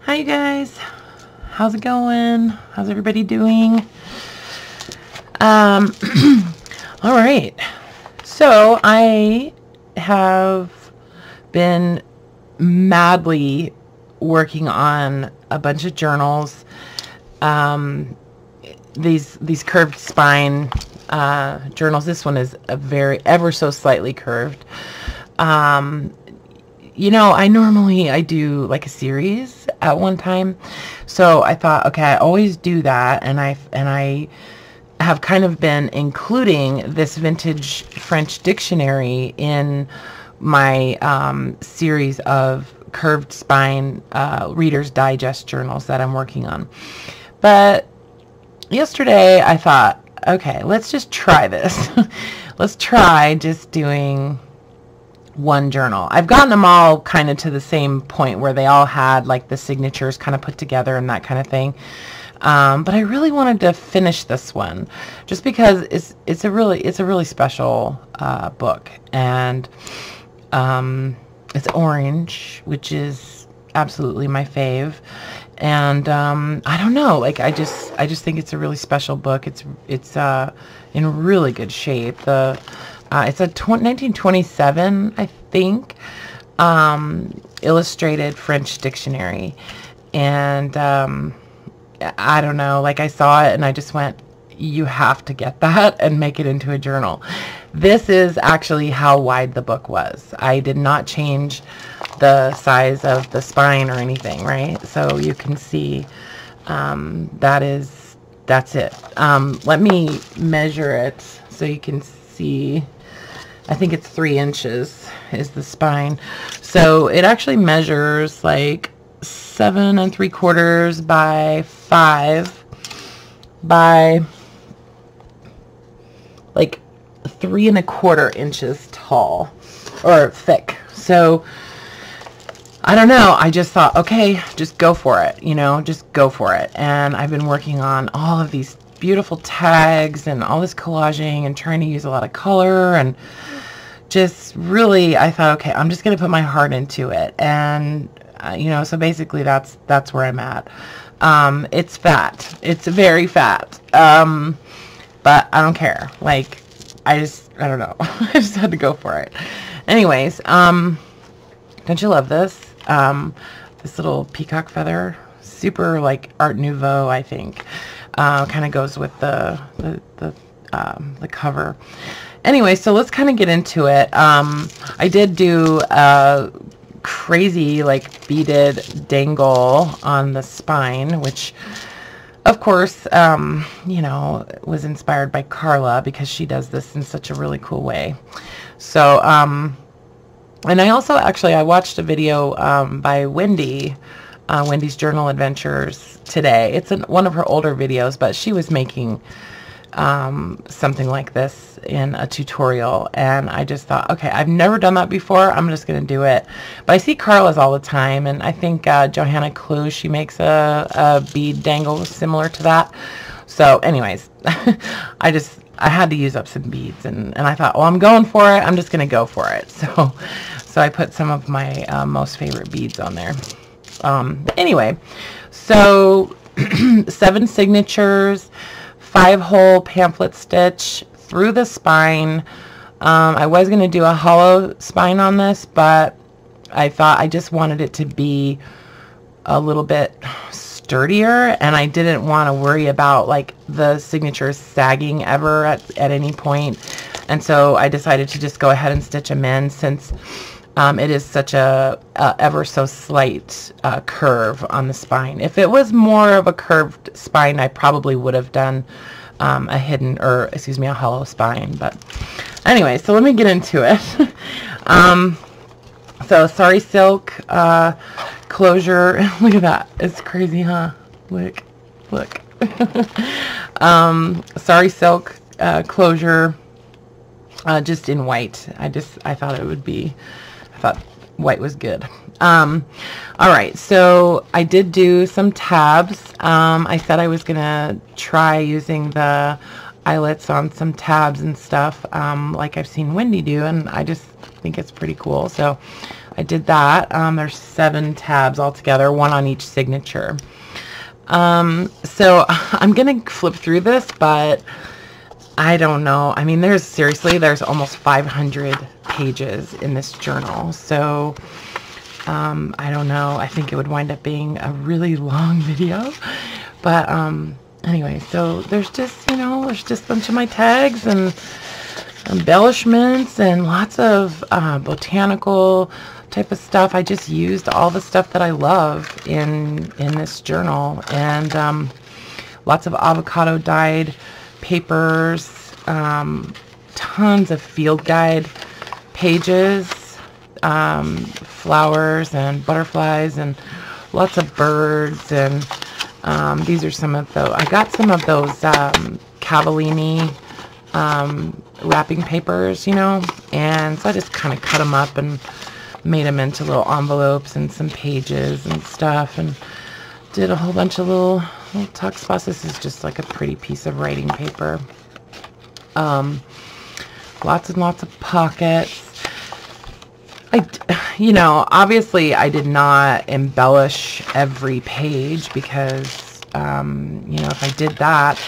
Hi you guys, how's it going? How's everybody doing? All right, so I have been madly working on a bunch of journals. These curved spine journals. This one is a very ever so slightly curved. You know, I do like a series at one time, so I thought, okay, I always do that, and I have kind of been including this vintage French dictionary in my series of curved spine Reader's Digest journals that I'm working on. But yesterday I thought, okay, let's just try this. Let's try just doing one journal. I've gotten them all kind of to the same point where they all had like the signatures kind of put together and that kind of thing. But I really wanted to finish this one just because it's a really special book, and it's orange, which is absolutely my fave. And I don't know, like I just think it's a really special book. It's in really good shape. It's a 1927, I think, illustrated French dictionary. And I don't know, like I saw it and I just went, you have to get that and make it into a journal. This is actually how wide the book was. I did not change the size of the spine or anything, right? So you can see that's it. Let me measure it so you can see. I think it's 3 inches is the spine. So it actually measures like 7 3/4 by 5 by like 3 1/4 inches tall or thick. So I don't know. I just thought, okay, just go for it, you know, just go for it. And I've been working on all of these beautiful tags and all this collaging and trying to use a lot of color, and just really, I thought, okay, I'm just going to put my heart into it. And, you know, so basically that's where I'm at. It's fat. It's very fat. But I don't care. Like, I don't know. I just had to go for it. Anyways, don't you love this? This little peacock feather, super like Art Nouveau, I think. Kind of goes with the cover. Anyway, so let's kind of get into it. I did do a crazy like beaded dangle on the spine, which of course, you know, was inspired by Carla because she does this in such a really cool way. So, and I also I watched a video by Wendy, Wendy's Journal Adventures today. It's one of her older videos, but she was making something like this in a tutorial, and I just thought, okay, I've never done that before. I'm just going to do it. But I see Carla's all the time, and I think Johanna Clue, she makes a bead dangle similar to that. So anyways, I had to use up some beads, and I thought, well, I'm going for it. I'm just going to go for it. So I put some of my most favorite beads on there. Anyway, so 7 signatures, 5-hole pamphlet stitch through the spine. I was going to do a hollow spine on this, but I thought I just wanted it to be a little bit sturdier, and I didn't want to worry about like the signatures sagging ever at any point. And so I decided to just go ahead and stitch them in, since it is such a ever so slight curve on the spine. If it was more of a curved spine, I probably would have done a hidden, or excuse me, a hollow spine. But anyway, so let me get into it. So Sari Silk closure. Look at that. It's crazy, huh? Look. Sari Silk closure, just in white. I thought it would be, I thought white was good. All right, so I did do some tabs. I said I was gonna try using the eyelets on some tabs and stuff, like I've seen Wendy do, and I just think it's pretty cool. So I did that. There's 7 tabs altogether, 1 on each signature. So I'm gonna flip through this, but I don't know. I mean, there's almost 500 pages in this journal. So I don't know. I think it would wind up being a really long video. But anyway, so there's just, there's just a bunch of my tags and embellishments and lots of botanical type of stuff. I just used all the stuff that I love in this journal, and lots of avocado dyed papers, tons of field guide pages, flowers and butterflies and lots of birds, and these are some of those. I got some of those Cavallini wrapping papers, and so I just kind of cut them up and made them into little envelopes and some pages and stuff, and did a whole bunch of little tuck spots. This is just like a pretty piece of writing paper. Lots and lots of pockets. Obviously I did not embellish every page because, if I did that,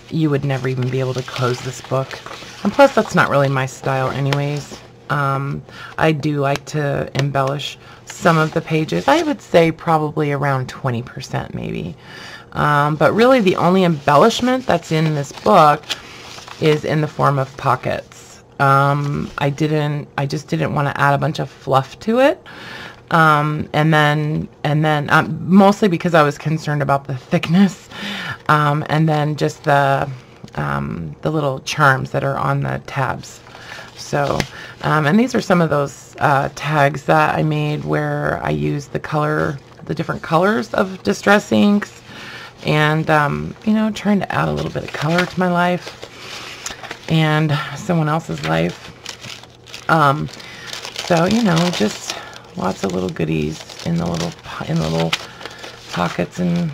you would never even be able to close this book. And plus, that's not really my style anyways. I do like to embellish some of the pages. I would say probably around 20% maybe. But really the only embellishment that's in this book is in the form of pockets. I just didn't want to add a bunch of fluff to it. And then mostly because I was concerned about the thickness. And then just the little charms that are on the tabs. So, and these are some of those tags that I made where I used the different colors of distress inks, and trying to add a little bit of color to my life and someone else's life. So just lots of little goodies in the little pockets and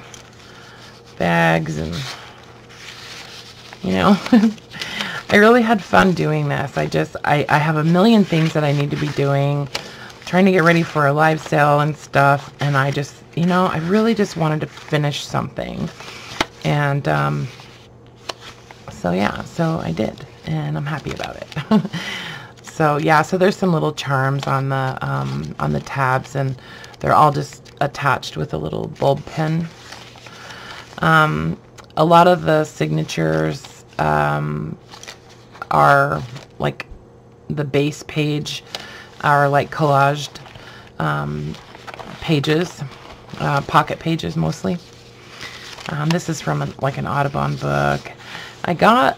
bags, and I really had fun doing this. I have a million things that I need to be doing, trying to get ready for a live sale and stuff, and I just, I really just wanted to finish something. And so yeah, so I did, and I'm happy about it. So yeah, so there's some little charms on the tabs, and they're all just attached with a little bulb pin. A lot of the signatures are like the base page are like collaged pages, pocket pages mostly. This is from like an Audubon book. I got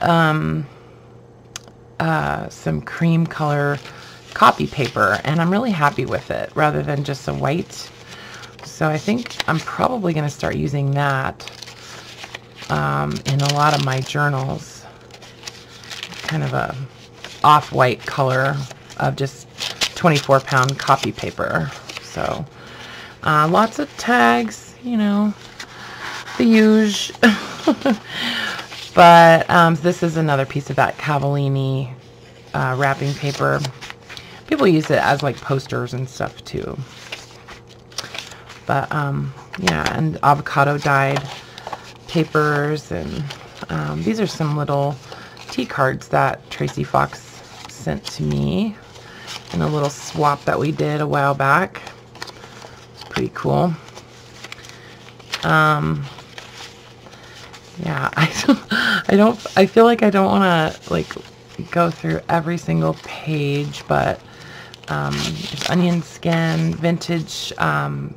some cream color copy paper, and I'm really happy with it rather than just a white. So I think I'm probably going to start using that in a lot of my journals. Kind of a off-white color of just 24-pound copy paper. So lots of tags, the huge. But this is another piece of that Cavallini wrapping paper. People use it as like posters and stuff too. But yeah, and avocado dyed papers, and these are some little tea cards that Tracy Fox sent to me in a little swap that we did a while back. It's pretty cool. Yeah, I feel like I don't want to like go through every single page, but there's onion skin, vintage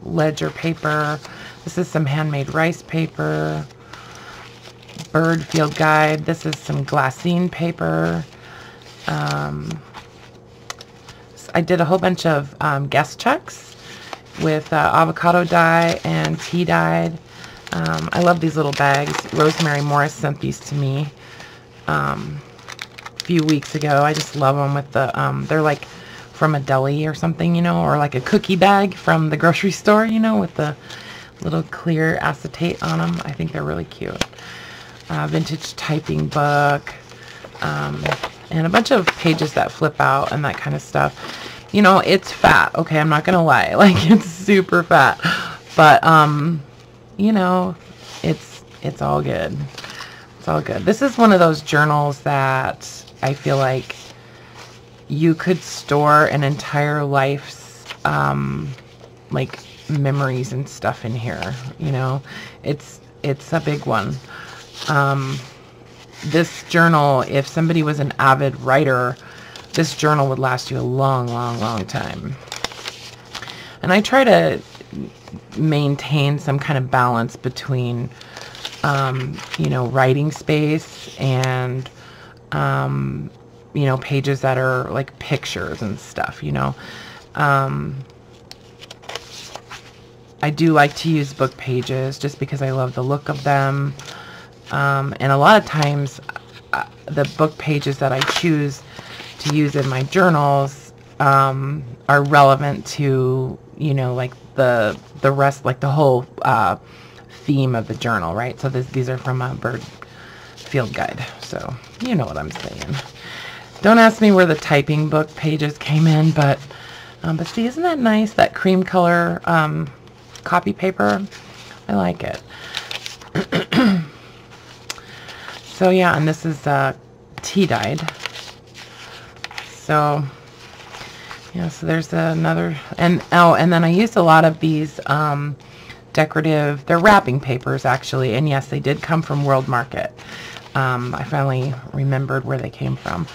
ledger paper. This is some handmade rice paper. Bird field guide. This is some glassine paper. I did a whole bunch of guest checks with avocado dye and tea dyed. I love these little bags. Rosemary Morris sent these to me a few weeks ago. I just love them with the, they're like from a deli or something, or like a cookie bag from the grocery store, with the little clear acetate on them. I think they're really cute. Vintage typing book, and a bunch of pages that flip out and that kind of stuff. You know, it's fat. Okay, I'm not gonna lie. Like, it's super fat. But you know, it's all good. It's all good. This is one of those journals that I feel like you could store an entire life's like memories and stuff in here. You know, it's a big one. This journal, if somebody was an avid writer, this journal would last you a long, long, long time. And I try to maintain some kind of balance between you know, writing space and you know, pages that are like pictures and stuff, you know. I do like to use book pages just because I love the look of them. And a lot of times the book pages that I choose to use in my journals are relevant to, you know, like the rest, like the whole theme of the journal, right? So these are from a bird field guide, so you know what I'm saying. Don't ask me where the typing book pages came in, but see, isn't that nice, that cream color copy paper? I like it. So yeah, and this is tea dyed. So yeah, so there's another, and then I used a lot of these decorative, they're wrapping papers actually, and yes, they did come from World Market. I finally remembered where they came from.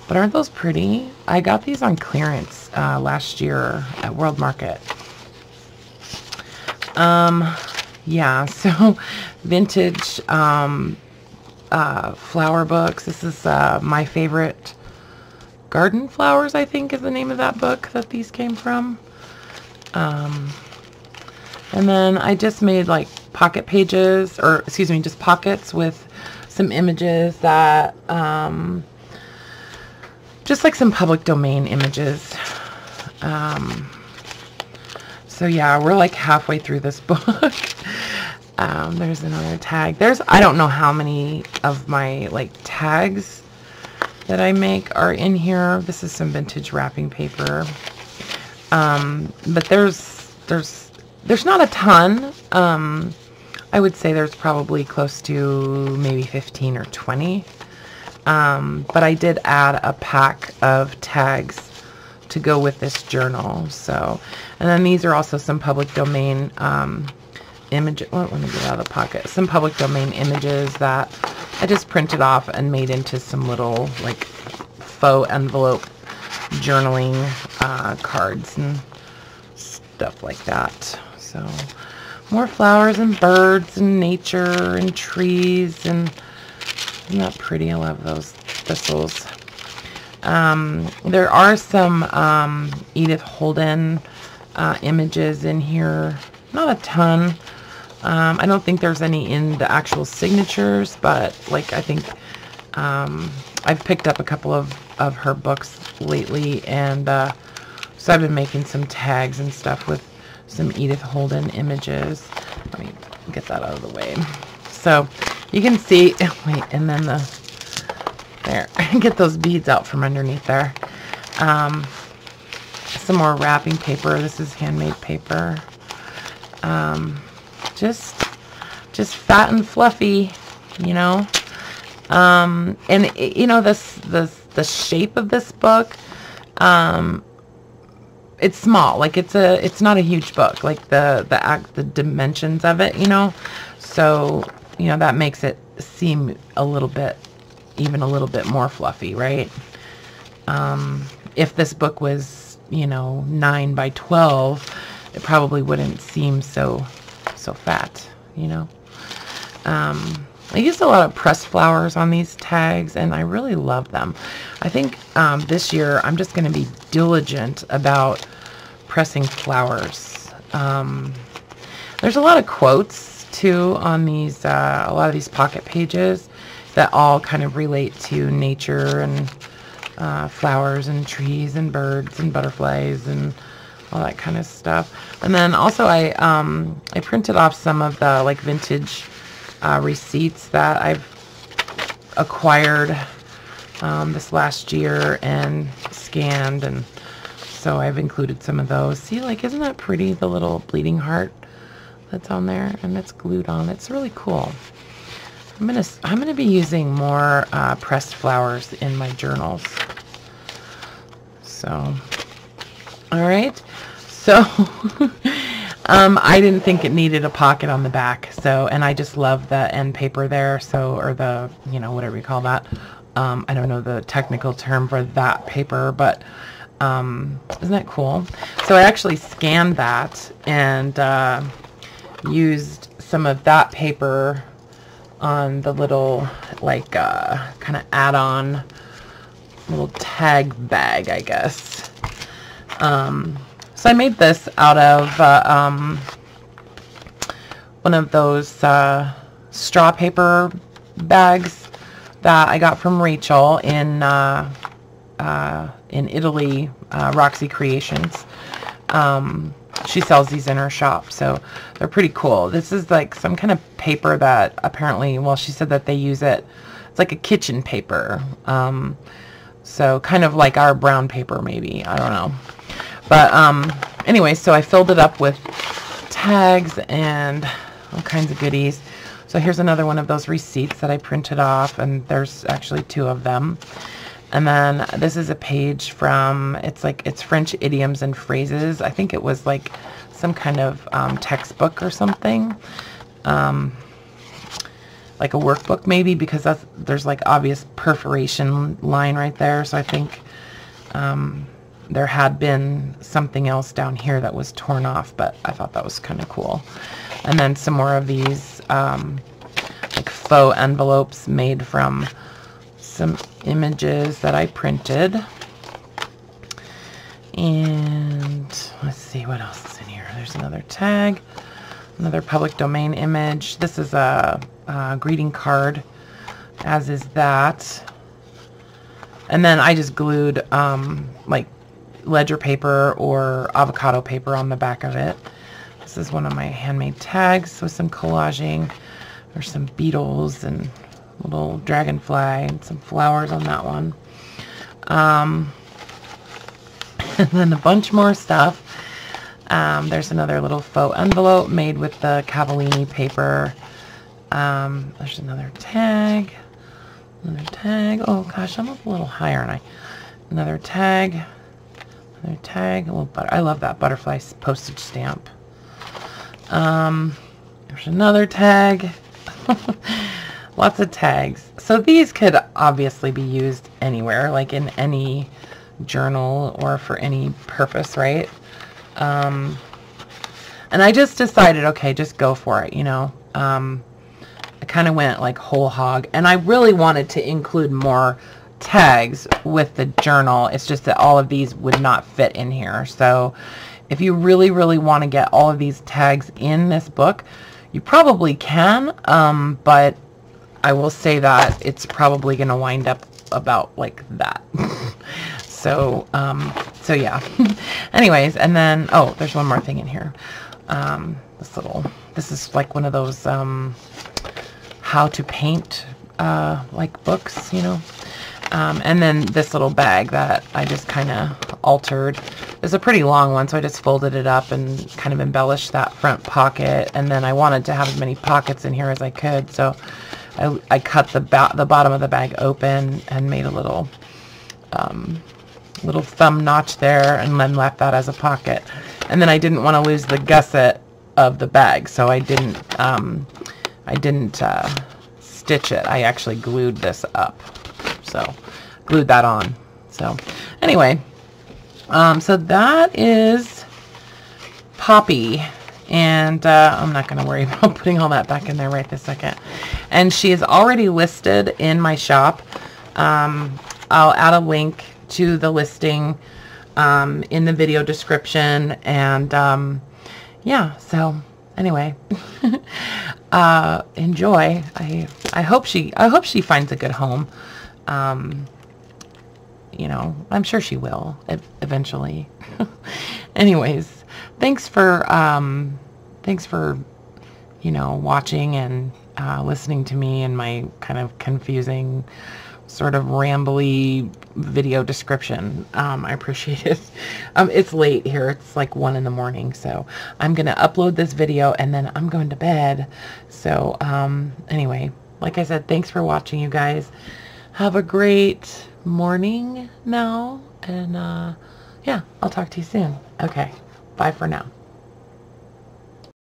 But aren't those pretty? I got these on clearance last year at World Market. Yeah, so vintage flower books. This is My Favorite Garden Flowers, I think is the name of that book that these came from. And then I just made like pocket pages, or excuse me, just pockets with some images that, just like some public domain images. So yeah, we're like halfway through this book. There's another tag. I don't know how many of my like tags that I make are in here. This is some vintage wrapping paper. But there's not a ton. I would say there's probably close to maybe 15 or 20. But I did add a pack of tags to go with this journal. So, and then these are also some public domain images. Well, let me get out of the pocket. Some public domain images that I just printed off and made into some little like faux envelope journaling cards and stuff like that. So more flowers and birds and nature and trees, and isn't that pretty? I love those thistles. There are some Edith Holden images in here. Not a ton. I don't think there's any in the actual signatures, but like I think I've picked up a couple of her books lately, and so I've been making some tags and stuff with some Edith Holden images. Let me get that out of the way. So you can see, wait, and then there, get those beads out from underneath there. Some more wrapping paper. This is handmade paper. Just fat and fluffy, you know. And you know, the shape of this book, it's small. Like it's not a huge book. Like the dimensions of it, you know. So you know that makes it seem even a little bit more fluffy, right? If this book was, you know, 9 by 12, it probably wouldn't seem so fat, you know. I used a lot of pressed flowers on these tags, and I really love them. I think this year I'm just going to be diligent about pressing flowers. There's a lot of quotes too on these, a lot of these pocket pages that all kind of relate to nature and flowers and trees and birds and butterflies and all that kind of stuff. And then also I printed off some of the like vintage receipts that I've acquired this last year and scanned, and so I've included some of those. See, like, isn't that pretty, the little bleeding heart that's on there, and it's glued on. It's really cool. I'm gonna be using more pressed flowers in my journals. So, all right. So, I didn't think it needed a pocket on the back. So, and I just love the end paper there. So, or the, you know, whatever you call that. I don't know the technical term for that paper, but isn't that cool? So I actually scanned that and used some of that paper on the little, like, kind of add-on little tag bag, I guess. So I made this out of one of those straw paper bags that I got from Rachel in Italy, Roxy Creations. She sells these in her shop, so they're pretty cool. This is like some kind of paper that apparently, well, she said that they use it. It's like a kitchen paper. So kind of like our brown paper, maybe. I don't know. But anyway, so I filled it up with tags and all kinds of goodies. So here's another one of those receipts that I printed off, and there's actually 2 of them. And then this is a page from, it's French idioms and phrases. I think it was like some kind of textbook or something. Like a workbook maybe, because there's like obvious perforation line right there. So I think there had been something else down here that was torn off, but I thought that was kind of cool. And then some more of these like faux envelopes made from some images that I printed. And let's see what else is in here. There's another tag, another public domain image. This is a greeting card, as is that. And then I just glued like ledger paper or avocado paper on the back of it. This is one of my handmade tags with some collaging. There's some beetles and little dragonfly and some flowers on that one. And then a bunch more stuff. There's another little faux envelope made with the Cavallini paper. There's another tag. Another tag. Oh gosh, I'm up a little higher, aren't I? Another tag. Another tag. A little I love that butterfly postage stamp. There's another tag. Lots of tags. So these could obviously be used anywhere, like in any journal or for any purpose, right? And I just decided, okay, just go for it, you know. I kind of went like whole hog, and I really wanted to include more tags with the journal. It's just that all of these would not fit in here. So if you really, really want to get all of these tags in this book, you probably can, but I will say that it's probably going to wind up about like that. So yeah. Anyways, and then, oh, there's one more thing in here. This is like one of those how to paint like books, you know. And then this little bag that I just kind of altered. It's a pretty long one, so I just folded it up and kind of embellished that front pocket. And then I wanted to have as many pockets in here as I could, so I cut the bottom of the bag open and made a little little thumb notch there, and then left that as a pocket. And then I didn't want to lose the gusset of the bag, so I didn't stitch it. I actually glued this up. So glued that on. So anyway, so that is Poppy, and I'm not going to worry about putting all that back in there right this second. And she is already listed in my shop. I'll add a link to the listing in the video description, and yeah, so anyway, enjoy. I hope she finds a good home. You know, I'm sure she will eventually. Anyways, thanks for you know, watching and listening to me and my kind of confusing sort of rambly video description. I appreciate it. It's late here. It's like 1 in the morning, so I'm gonna upload this video and then I'm going to bed. So anyway, like I said, thanks for watching, you guys. Have a great morning now, and yeah, I'll talk to you soon. Okay, bye for now.